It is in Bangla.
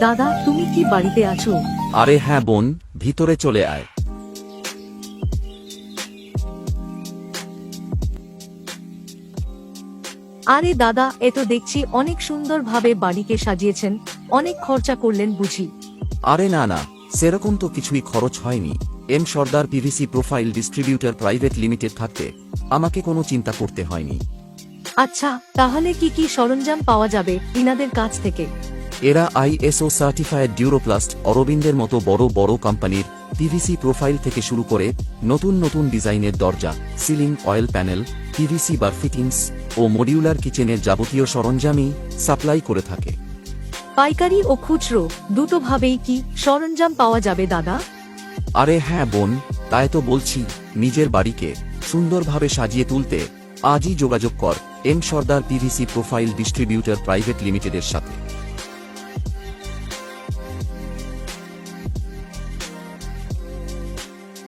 দাদা, তুমি কি বাড়িতে আছো? আরে হ্যাঁ বোন, ভিতরে চলে আয়। আরে দাদা, এ তো দেখছি অনেক সুন্দরভাবে বাড়িকে সাজিয়েছেন। অনেক খরচা করলেন বুঝি? আরে না না, সেরকম তো কিছুই খরচ হয়নি। M Sardar PVC profile distributor private limited থাকতে আমাকে কোনো চিন্তা করতে হয়নি। আচ্ছা, তাহলে কি কি সরঞ্জাম পাওয়া যাবে ইনাদের কাছ থেকে? এরা আইএসও সার্টিফায়েড ডিউরোপ্লাস্ট, অরবিন্দের মতো বড় বড় কোম্পানির পিভিসি প্রোফাইল থেকে শুরু করে নতুন নতুন ডিজাইনের দরজা, সিলিং, অয়েল প্যানেল, পিভিসি বার ফিটিংস ও মডিউলার কিচেনের যাবতীয় সরঞ্জামই সাপ্লাই করে থাকে। পাইকারি ও খুচরো দুটোভাবেই কি সরঞ্জাম পাওয়া যাবে দাদা? আরে হ্যাঁ বোন, তাই তো বলছি, নিজের বাড়িকে সুন্দরভাবে সাজিয়ে তুলতে আজই যোগাযোগ কর M Sardar PVC profile distributor private লিমিটেডের সাথে।